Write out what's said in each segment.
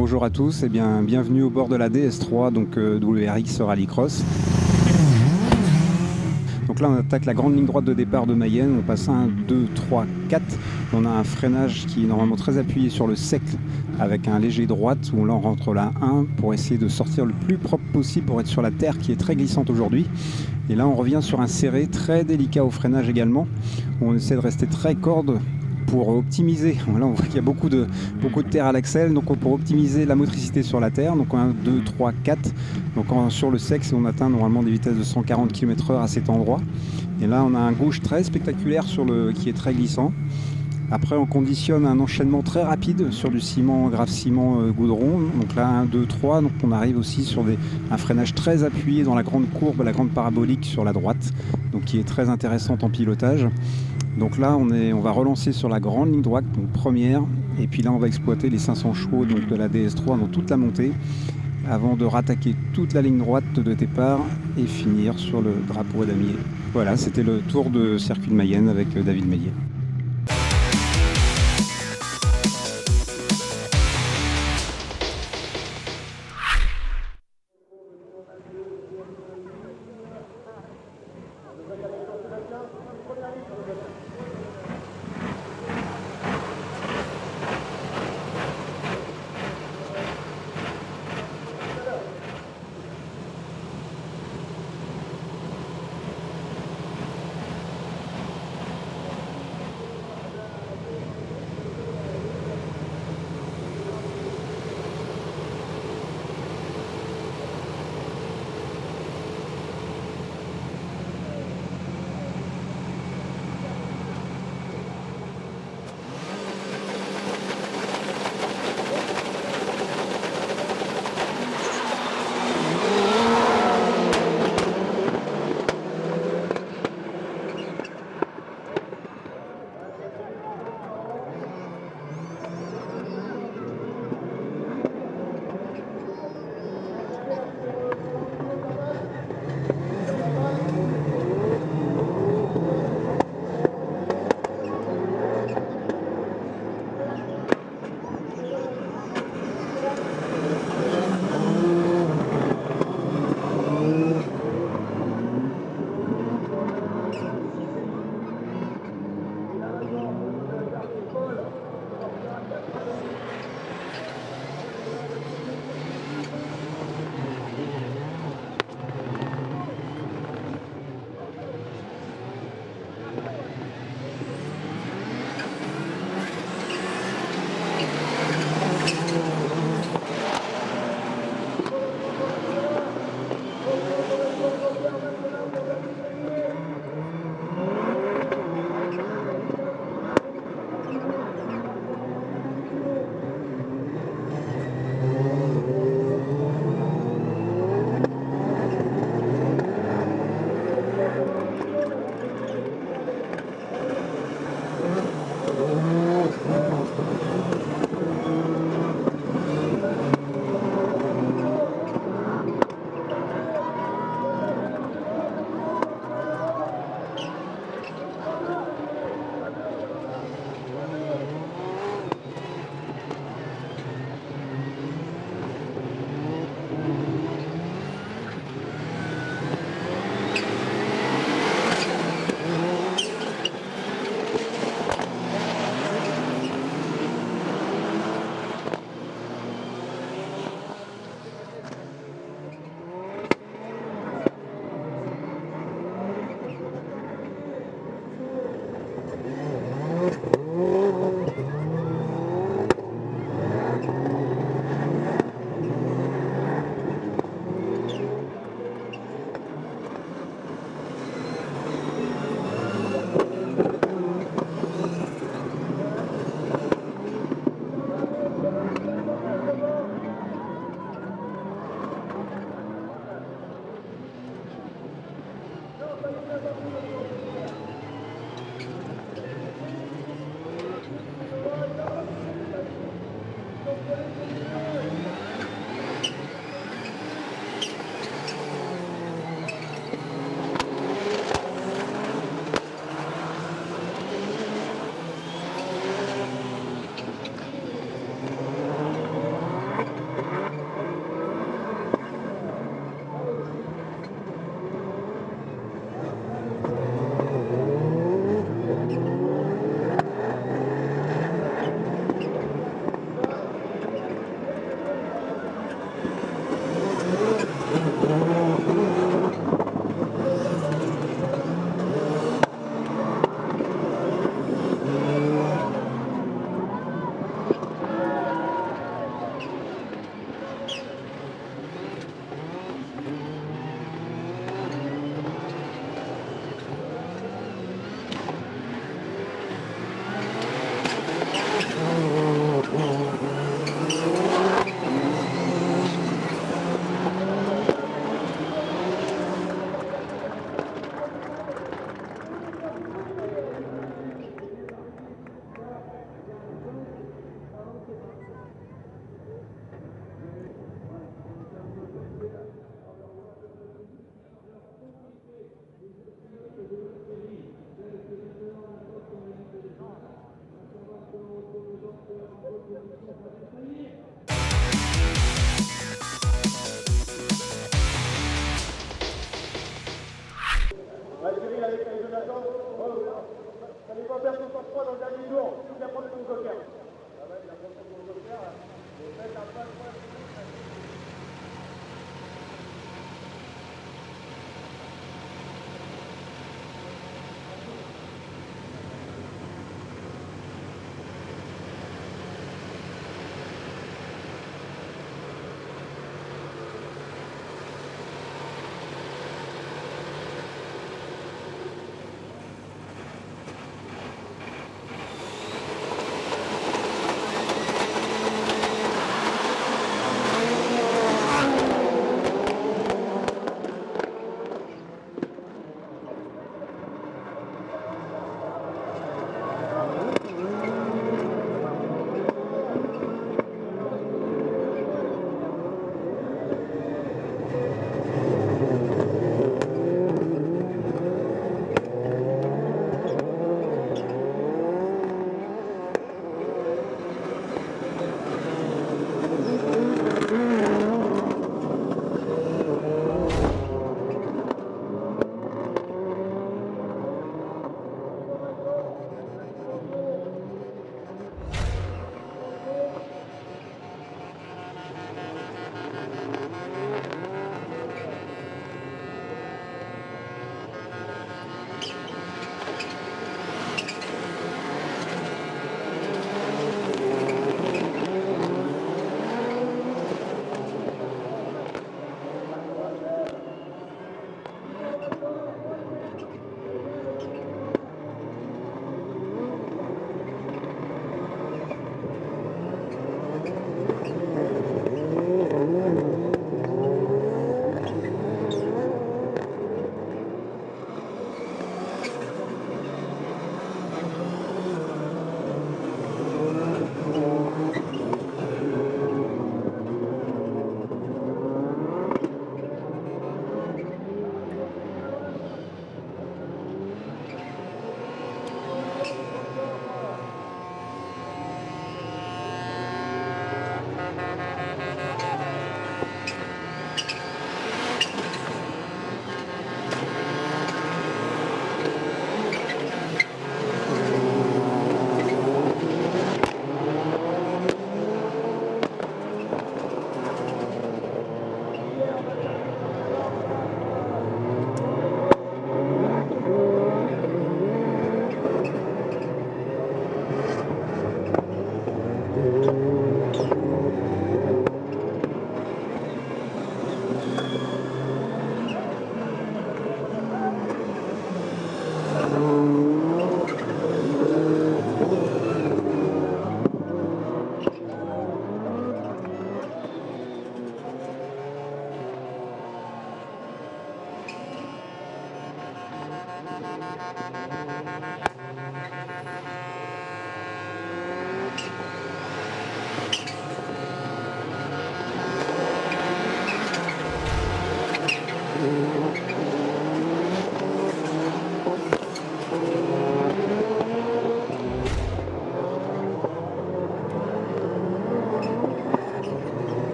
Bonjour à tous et bienvenue au bord de la DS3, donc WRX Rallycross. Donc là on attaque la grande ligne droite de départ de Mayenne, on passe 1, 2, 3, 4. On a un freinage qui est normalement très appuyé sur le sec avec un léger droite où là on rentre la 1 pour essayer de sortir le plus propre possible pour être sur la terre qui est très glissante aujourd'hui. Et là on revient sur un serré très délicat au freinage également, où on essaie de rester très corde pour optimiser. Là on voit qu'il y a beaucoup de terre à l'axel, donc pour optimiser la motricité sur la terre. Donc 1, 2, 3, 4. Donc sur le sec, on atteint normalement des vitesses de 140 km/h à cet endroit. Et là on a un gauche très spectaculaire qui est très glissant. Après on conditionne un enchaînement très rapide sur du ciment, grave ciment goudron. Donc là 1, 2, 3. Donc on arrive aussi sur un freinage très appuyé dans la grande courbe, la grande parabolique sur la droite. Donc qui est très intéressante en pilotage. Donc là, on va relancer sur la grande ligne droite, donc première, et puis là, on va exploiter les 500 chevaux donc de la DS3 dans toute la montée, avant de rattaquer toute la ligne droite de départ et finir sur le drapeau damier. Voilà, c'était le tour de circuit de Mayenne avec David Meillet.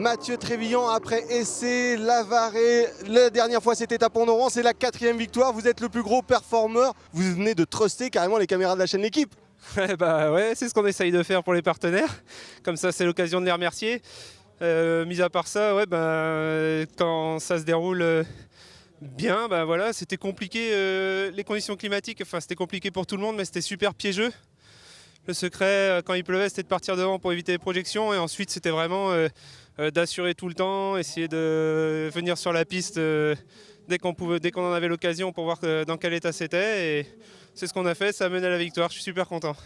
Mathieu Trévillon après essai, Lavaré, la dernière fois c'était à Pont-Noran, c'est la 4e victoire, vous êtes le plus gros performeur, vous venez de truster carrément les caméras de la chaîne L'équipe. Bah ouais, c'est ce qu'on essaye de faire pour les partenaires, comme ça c'est l'occasion de les remercier. Mis à part ça, ouais, quand ça se déroule bien, voilà, c'était compliqué, les conditions climatiques, enfin c'était compliqué pour tout le monde, mais c'était super piégeux. Le secret, quand il pleuvait, c'était de partir devant pour éviter les projections, et ensuite c'était vraiment d'assurer tout le temps, essayer de venir sur la piste dès qu'on en avait l'occasion pour voir dans quel état c'était, et c'est ce qu'on a fait, ça a mené à la victoire, je suis super content.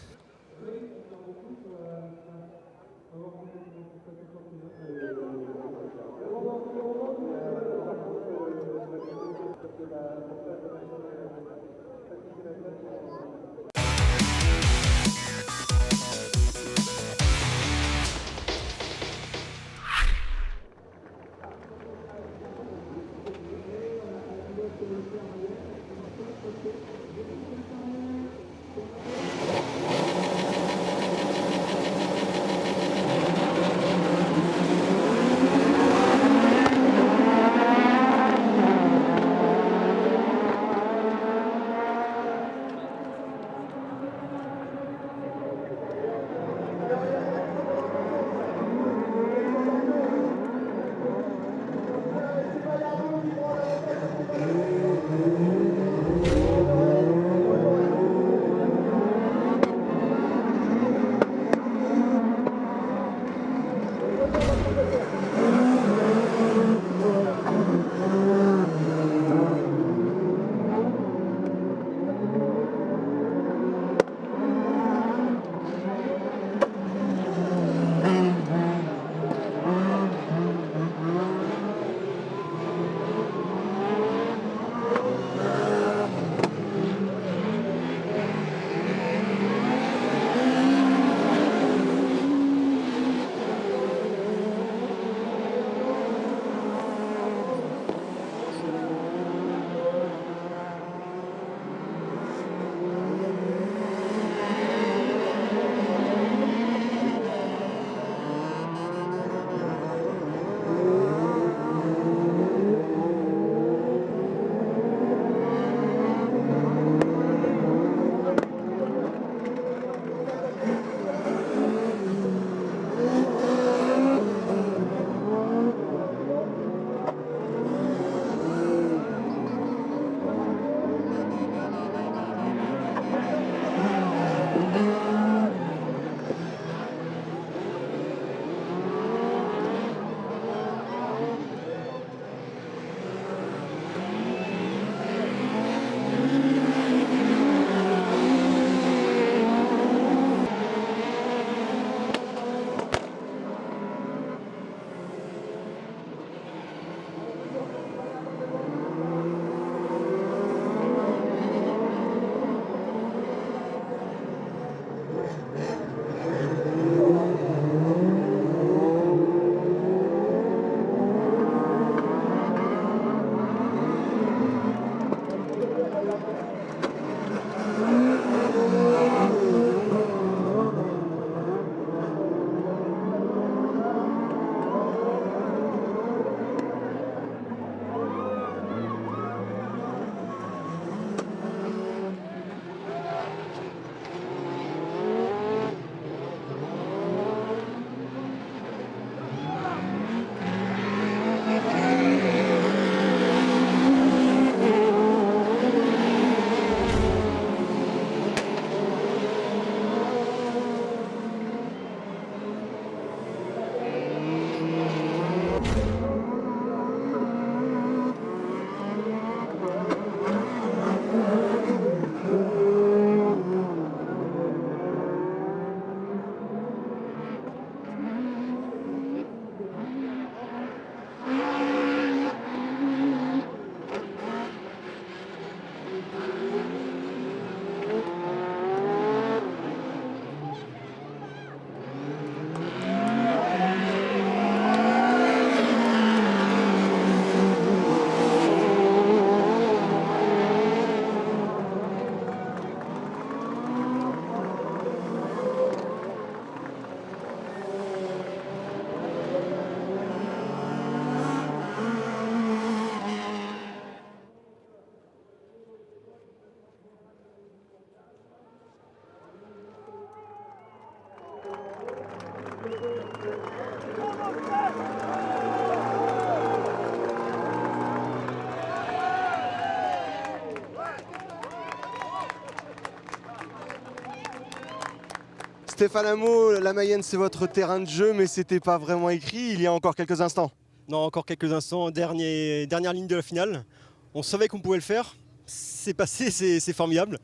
Stéphane Hameau, la Mayenne c'est votre terrain de jeu, mais c'était pas vraiment écrit il y a encore quelques instants. Non, encore quelques instants, dernière ligne de la finale. On savait qu'on pouvait le faire, c'est passé, c'est formidable.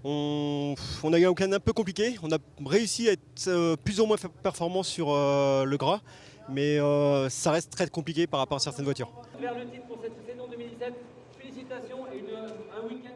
On a eu un week-end un peu compliqué, on a réussi à être plus ou moins performant sur le gras, mais ça reste très compliqué par rapport à certaines voitures. Vers le titre pour cette saison 2017, félicitations et un week-end.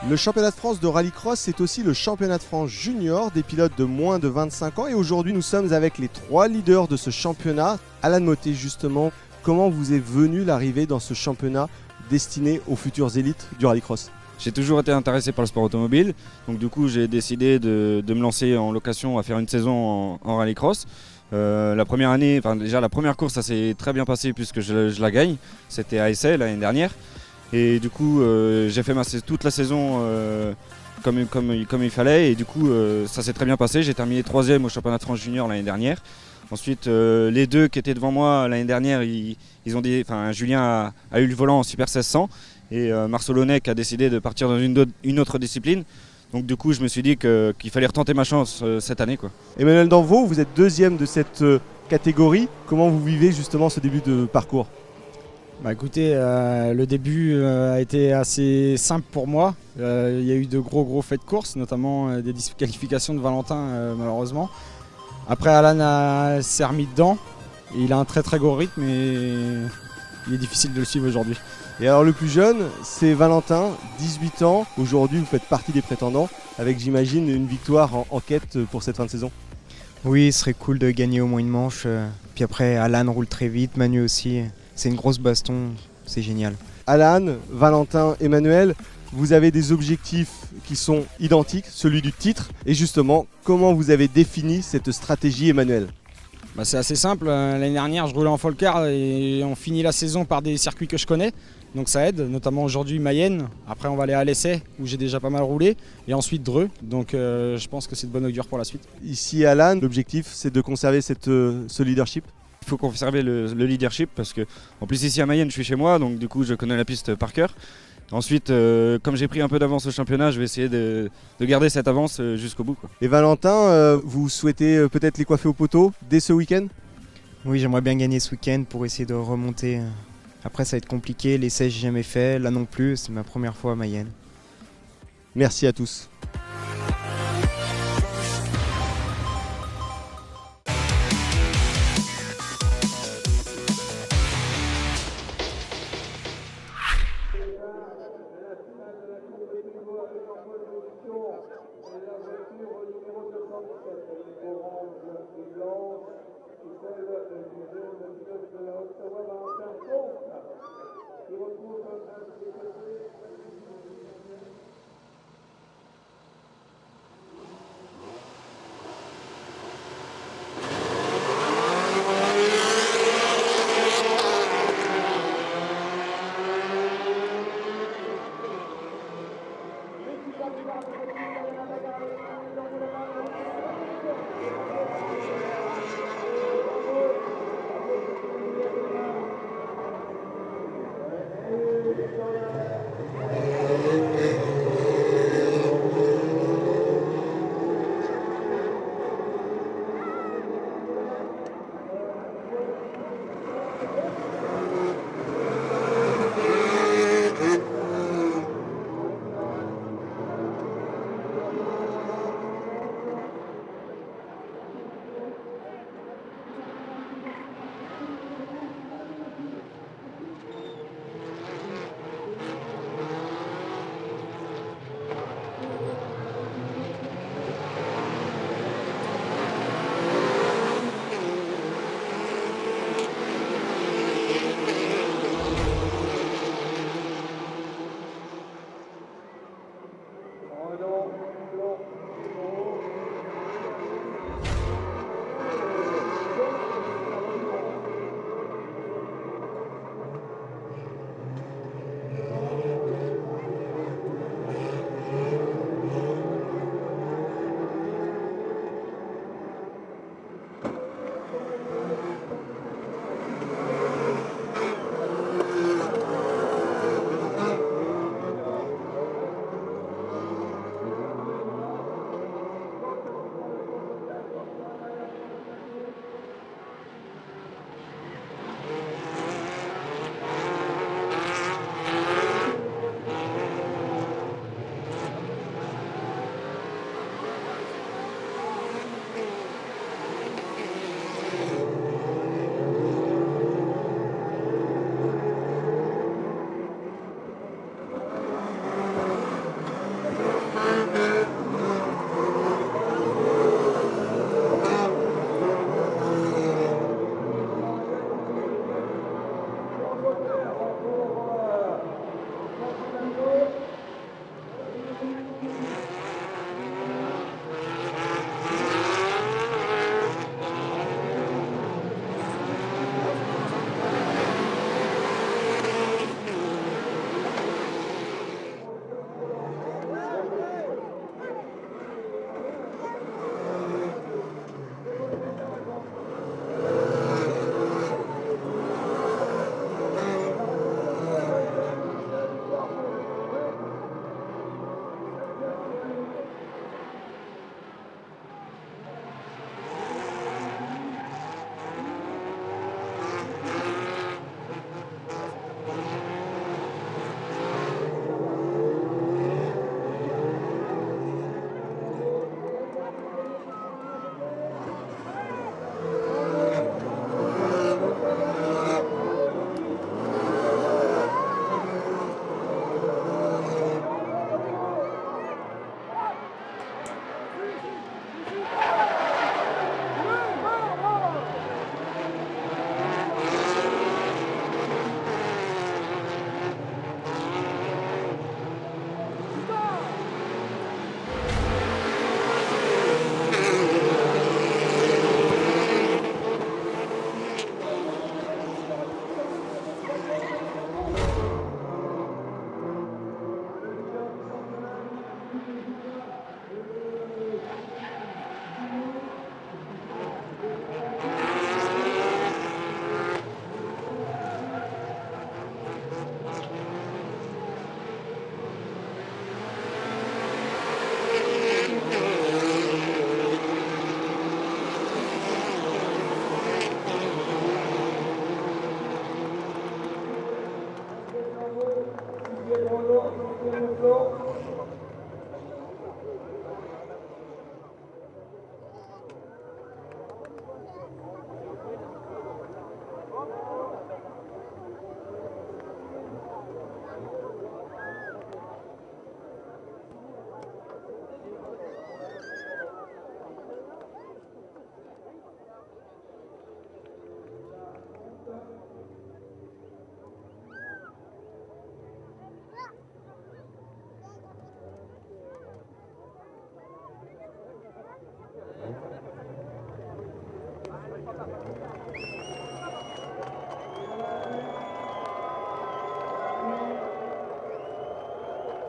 Le championnat de France de rallycross, c'est aussi le championnat de France junior des pilotes de moins de 25 ans. Et aujourd'hui, nous sommes avec les 3 leaders de ce championnat. Alan Mottet, justement, comment vous est venue l'arrivée dans ce championnat destiné aux futures élites du rallycross? J'ai toujours été intéressé par le sport automobile, donc du coup j'ai décidé de me lancer en location à faire une saison en rallycross. La première année, enfin déjà la première course, ça s'est très bien passé puisque je la gagne. C'était à Essay l'année dernière. Et du coup j'ai fait toute la saison comme il fallait. Et du coup ça s'est très bien passé. J'ai terminé 3e au championnat de France junior l'année dernière. Ensuite les deux qui étaient devant moi l'année dernière, Julien a eu le volant en Super 1600. Et Marceau Launec a décidé de partir dans une autre discipline. Donc du coup je me suis dit qu'il fallait retenter ma chance cette année, quoi. Emmanuel Danvaux, vous êtes 2e de cette catégorie. Comment vous vivez justement ce début de parcours? Bah écoutez, le début a été assez simple pour moi. Il y a eu de gros faits de course, notamment des disqualifications de Valentin malheureusement. Après Alan s'est remis dedans. Et il a un très gros rythme et il est difficile de le suivre aujourd'hui. Et alors le plus jeune, c'est Valentin, 18 ans. Aujourd'hui, vous faites partie des prétendants, avec j'imagine une victoire en quête pour cette fin de saison. Oui, ce serait cool de gagner au moins une manche. Puis après, Alan roule très vite, Manu aussi. C'est une grosse baston, c'est génial. Alan, Valentin, Emmanuel, vous avez des objectifs qui sont identiques, celui du titre. Et justement, comment vous avez défini cette stratégie, Emmanuel? Bah c'est assez simple, l'année dernière je roulais en Folcar et on finit la saison par des circuits que je connais. Donc ça aide, notamment aujourd'hui Mayenne. Après on va aller à l'essai où j'ai déjà pas mal roulé. Et ensuite Dreux, donc je pense que c'est de bonne augure pour la suite. Ici Alan, l'objectif c'est de conserver ce leadership. Il faut conserver le leadership parce que en plus ici à Mayenne je suis chez moi, donc du coup je connais la piste par cœur. Ensuite, comme j'ai pris un peu d'avance au championnat, je vais essayer de garder cette avance jusqu'au bout, quoi. Et Valentin, vous souhaitez peut-être les coiffer au poteau dès ce week-end? Oui, j'aimerais bien gagner ce week-end pour essayer de remonter. Après, ça va être compliqué. L'essai, j'ai jamais fait. Là non plus, c'est ma première fois à Mayenne. Merci à tous.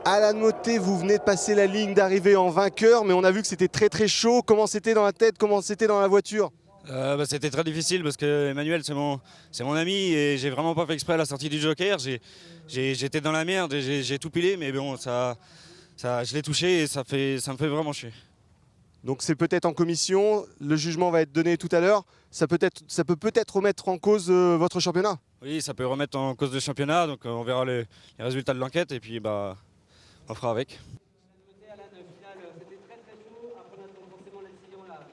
Alan Mottet, vous venez de passer la ligne d'arrivée en vainqueur, mais on a vu que c'était très très chaud. Comment c'était dans la tête, comment c'était dans la voiture? C'était très difficile parce que Emmanuel c'est mon ami et j'ai vraiment pas fait exprès à la sortie du Joker. J'étais dans la merde, j'ai tout pilé, mais bon je l'ai touché et ça me fait vraiment chier. Donc c'est peut-être en commission, le jugement va être donné tout à l'heure. Ça peut peut-être remettre en cause votre championnat? Oui, ça peut remettre en cause le championnat, donc on verra les résultats de l'enquête et puis on fera avec. Alan, au final, c'était très très chaud. Après, on attend forcément la décision là.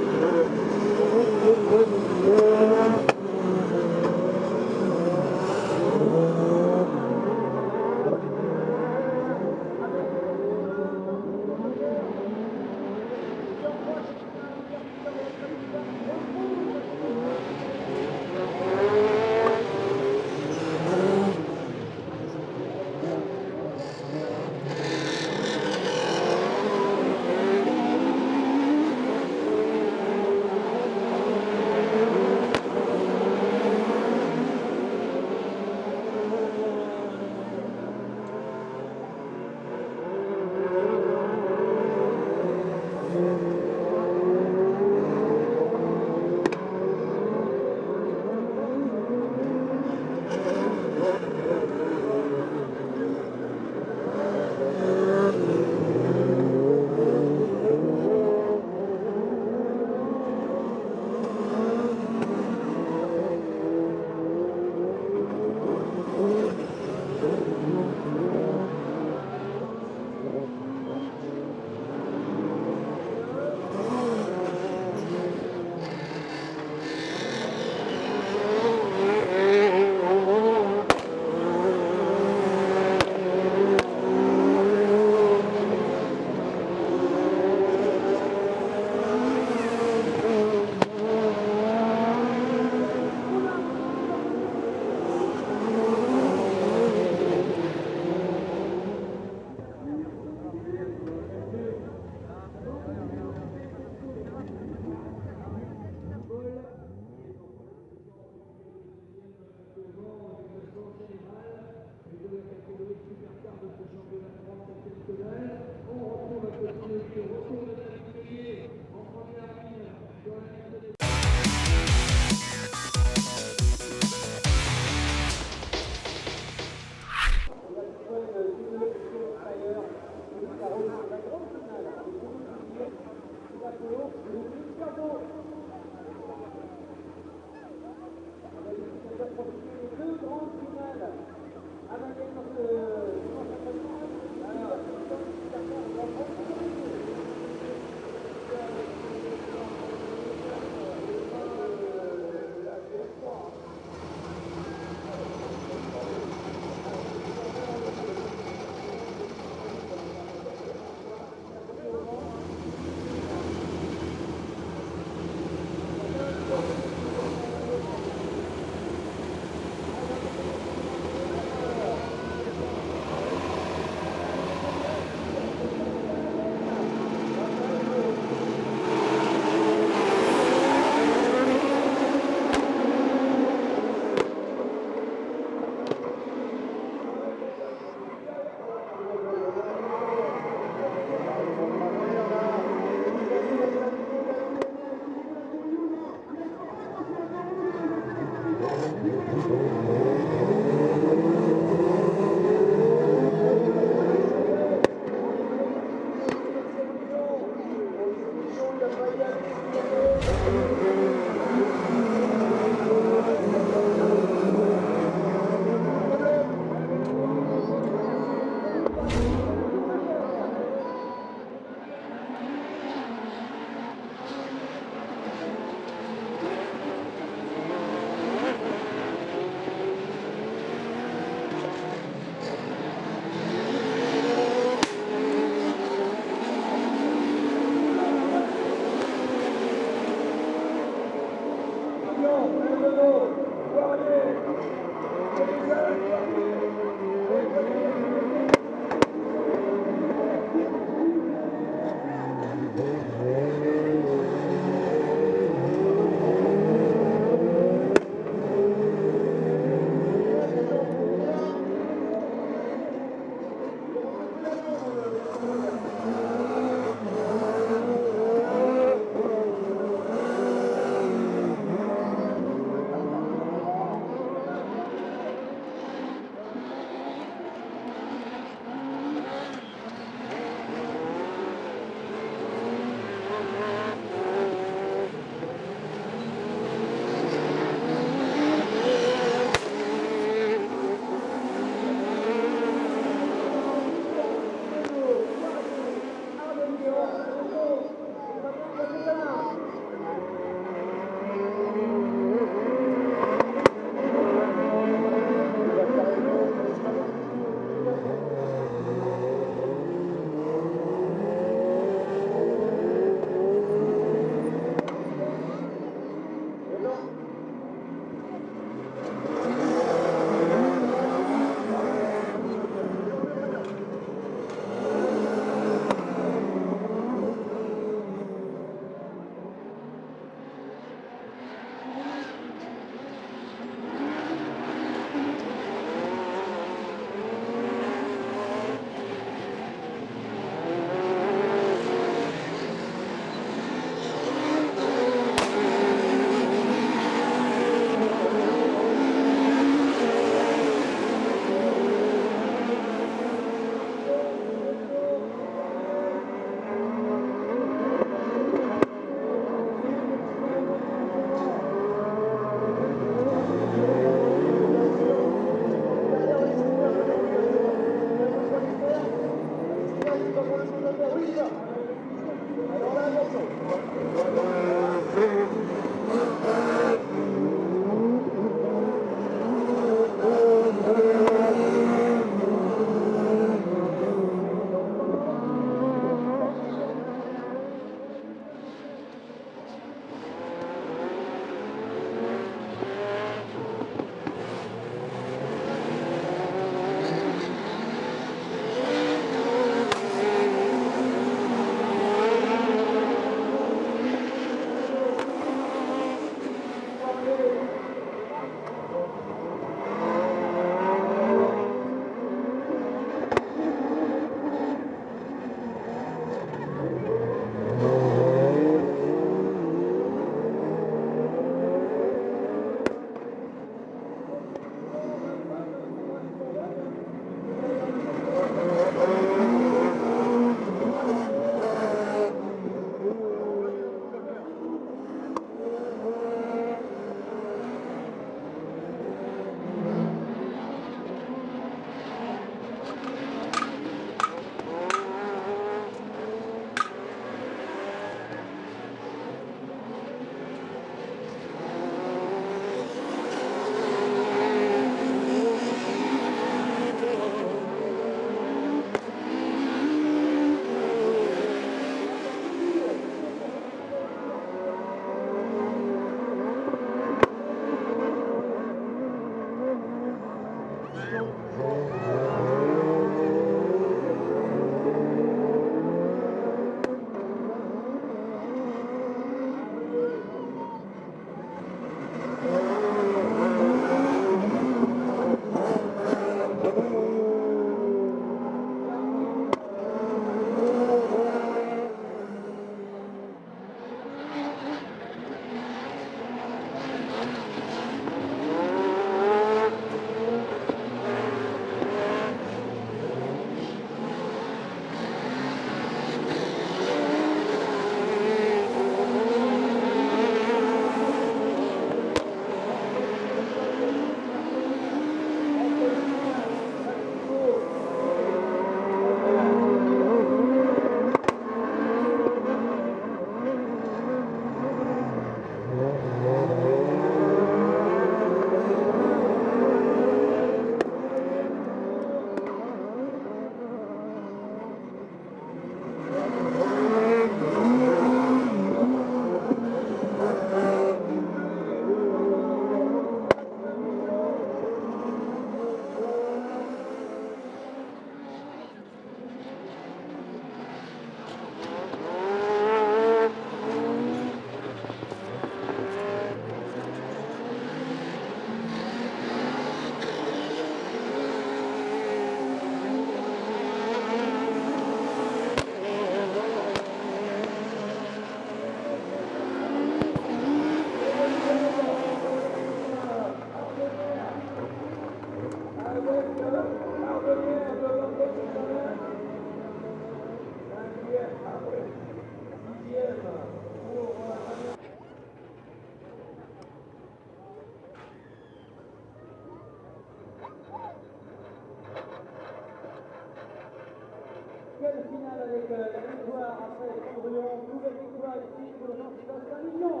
Quelle finale avec la victoire après Cendrillon, nouvelle victoire ici pour le Jean-Sébastien Mignon.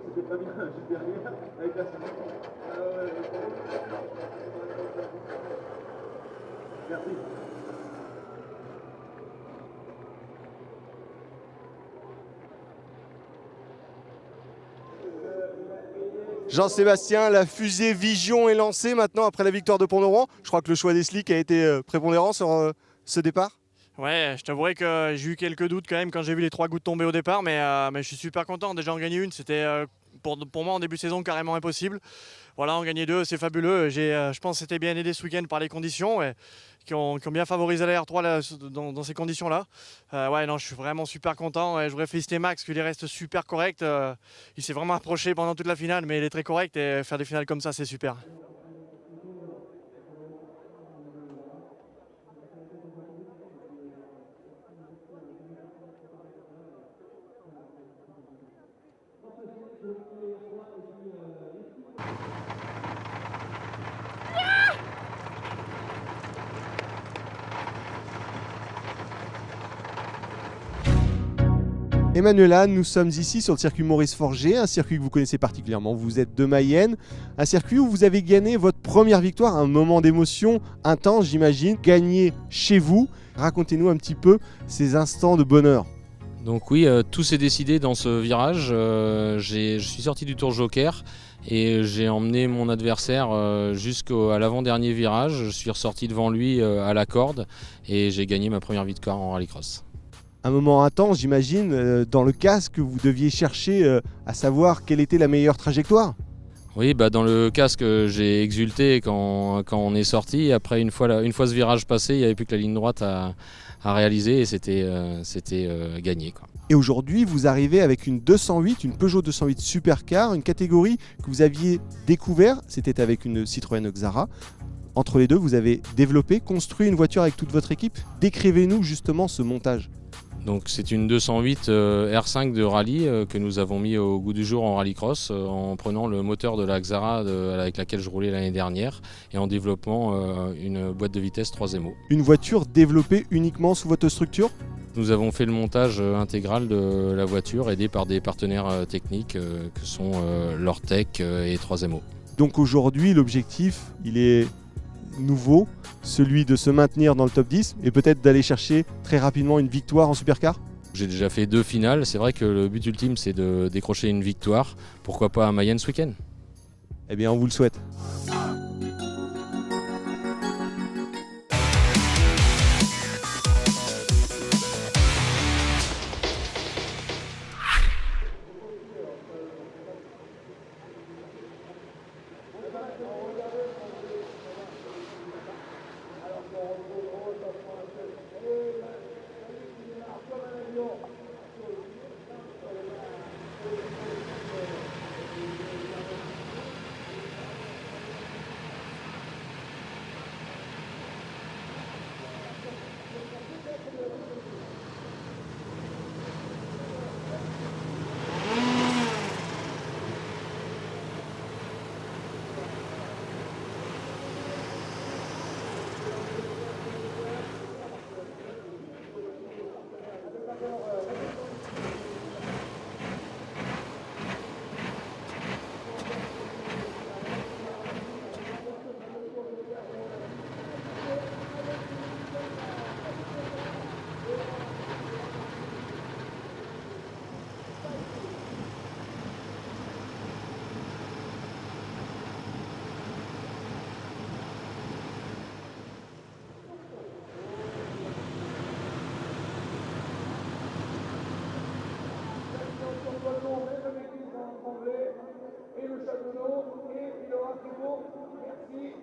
C'était pas bien, juste derrière, avec la Merci. Jean-Sébastien, la fusée Vision est lancée maintenant après la victoire de Pont-Noran. Je crois que le choix des slicks a été prépondérant sur ce départ. Ouais, je t'avouerai que j'ai eu quelques doutes quand même quand j'ai vu les 3 gouttes tomber au départ, mais je suis super content. Déjà en gagner une, c'était pour moi en début de saison carrément impossible. Voilà, en gagner 2, c'est fabuleux. Je pense que c'était bien aidé ce week-end par les conditions qui ont bien favorisé la R3 là, dans ces conditions-là. Ouais, non, je suis vraiment super content. Je voudrais féliciter Max, qu'il reste super correct. Il s'est vraiment approché pendant toute la finale, mais il est très correct et faire des finales comme ça, c'est super. Emmanuela, nous sommes ici sur le circuit Maurice Forget, un circuit que vous connaissez particulièrement. Vous êtes de Mayenne, un circuit où vous avez gagné votre première victoire, un moment d'émotion intense, j'imagine, gagné chez vous. Racontez-nous un petit peu ces instants de bonheur. Donc oui, tout s'est décidé dans ce virage. Je suis sorti du tour joker et j'ai emmené mon adversaire jusqu'à l'avant-dernier virage. Je suis ressorti devant lui à la corde et j'ai gagné ma première victoire en rallycross. Un moment intense, j'imagine, dans le casque, vous deviez chercher à savoir quelle était la meilleure trajectoire. Oui, dans le casque, j'ai exulté quand on est sorti. Après, une fois ce virage passé, il n'y avait plus que la ligne droite à réaliser et c'était gagné, quoi. Et aujourd'hui, vous arrivez avec une 208, une Peugeot 208 Supercar, une catégorie que vous aviez découvert, c'était avec une Citroën Xara. Entre les deux, vous avez développé, construit une voiture avec toute votre équipe. Décrivez-nous justement ce montage. Donc c'est une 208 R5 de rallye que nous avons mis au goût du jour en rallycross en prenant le moteur de la Xara avec laquelle je roulais l'année dernière et en développant une boîte de vitesse 3MO. Une voiture développée uniquement sous votre structure ? Nous avons fait le montage intégral de la voiture aidé par des partenaires techniques que sont Lortec et 3MO. Donc aujourd'hui l'objectif il est nouveau, celui de se maintenir dans le top 10 et peut-être d'aller chercher très rapidement une victoire en Supercar ? J'ai déjà fait 2 finales, c'est vrai que le but ultime c'est de décrocher une victoire. Pourquoi pas à Mayenne ce week-end? Eh bien, on vous le souhaite. Et le château et il aura très beau. Merci.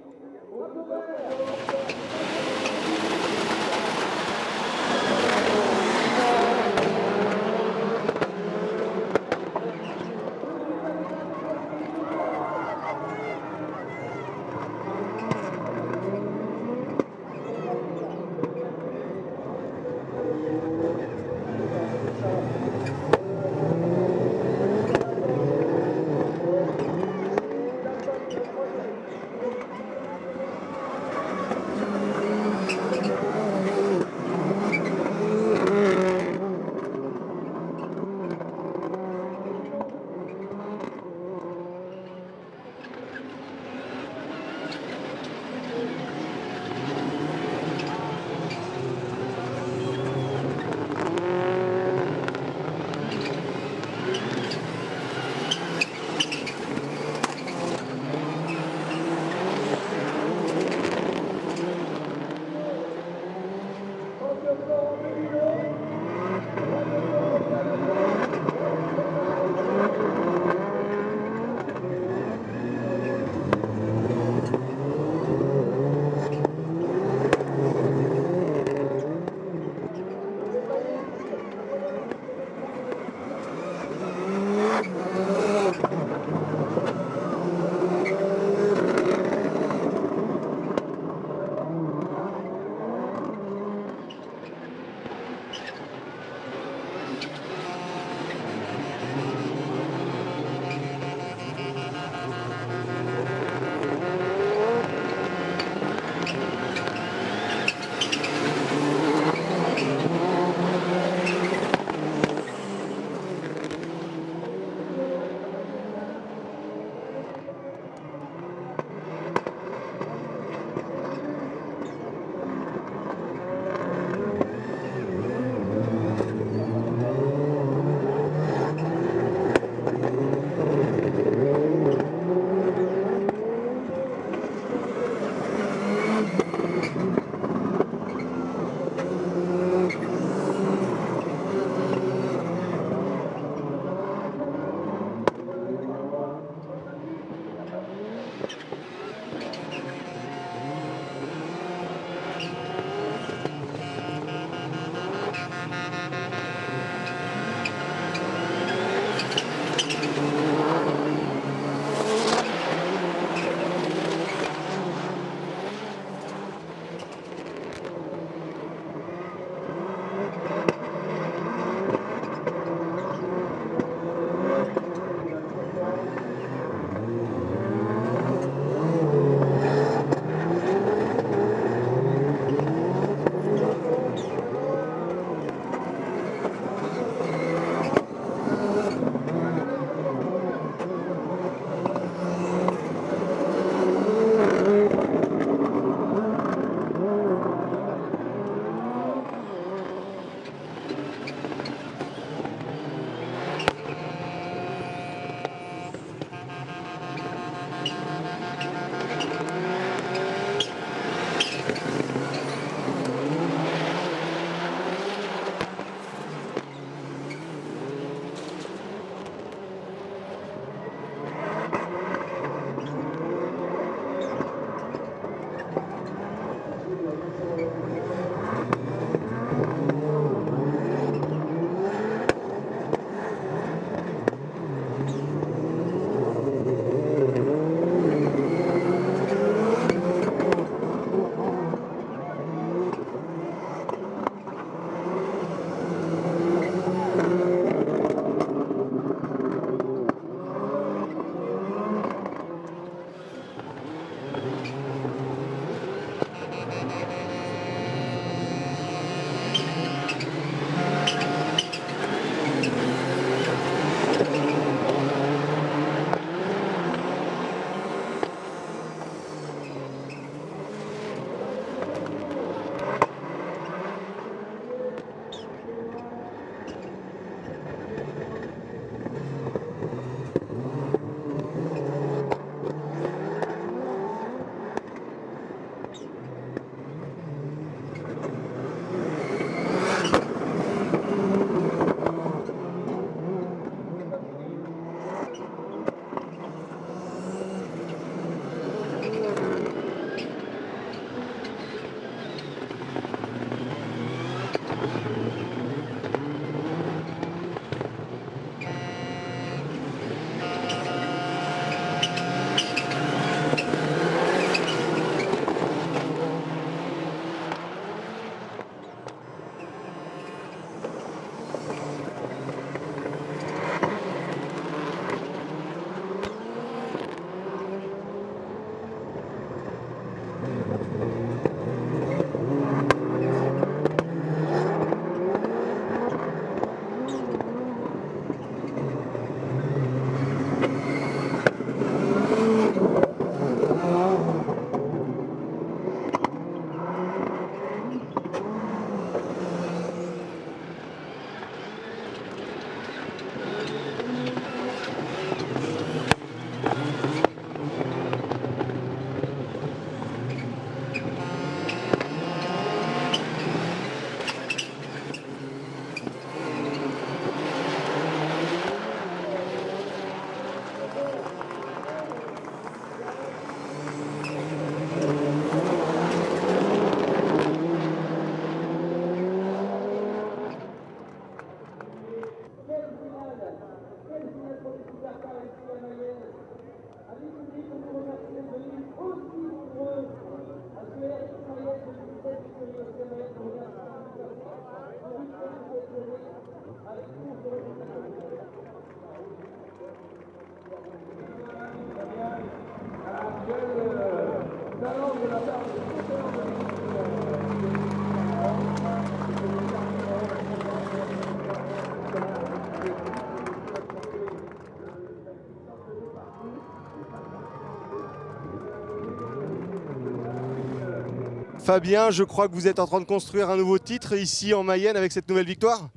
Fabien, je crois que vous êtes en train de construire un nouveau titre ici en Mayenne avec cette nouvelle victoire.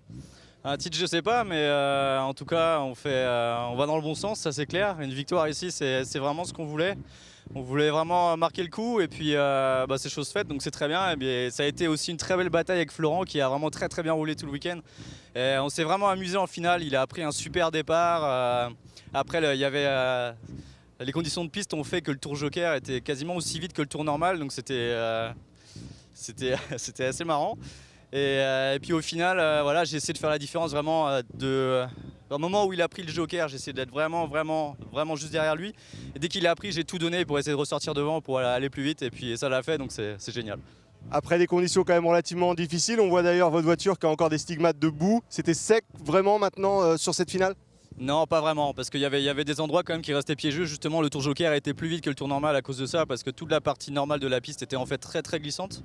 Un titre, je sais pas, mais en tout cas, on va dans le bon sens, ça c'est clair. Une victoire ici, c'est vraiment ce qu'on voulait. On voulait vraiment marquer le coup et puis c'est chose faite, donc c'est très bien. Et bien. Ça a été aussi une très belle bataille avec Florent qui a vraiment très bien roulé tout le week-end. Et on s'est vraiment amusé en finale, il a pris un super départ. Après, il y avait... les conditions de piste ont fait que le tour joker était quasiment aussi vite que le tour normal, donc c'était assez marrant. Et puis au final, voilà, j'ai essayé de faire la différence vraiment au moment où il a pris le joker, j'ai essayé d'être vraiment juste derrière lui. Et dès qu'il a pris, j'ai tout donné pour essayer de ressortir devant pour aller plus vite. Et puis ça l'a fait, donc c'est génial. Après des conditions quand même relativement difficiles, on voit d'ailleurs votre voiture qui a encore des stigmates de boue. C'était sec vraiment maintenant sur cette finale ? Non, pas vraiment, parce qu'il y avait des endroits quand même qui restaient piégeux. Justement, le tour joker était plus vite que le tour normal à cause de ça, parce que toute la partie normale de la piste était en fait très glissante.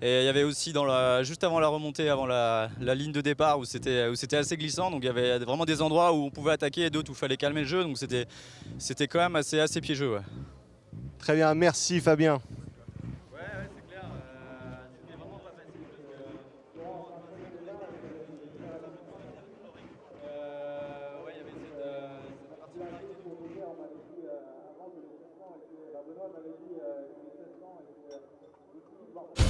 Et il y avait aussi juste avant la remontée, avant la ligne de départ, où c'était assez glissant. Donc il y avait vraiment des endroits où on pouvait attaquer et d'autres où il fallait calmer le jeu. Donc c'était quand même assez piégeux. Ouais. Très bien, merci Fabien. Benoît m'avait dit qu'il était 16 ans et que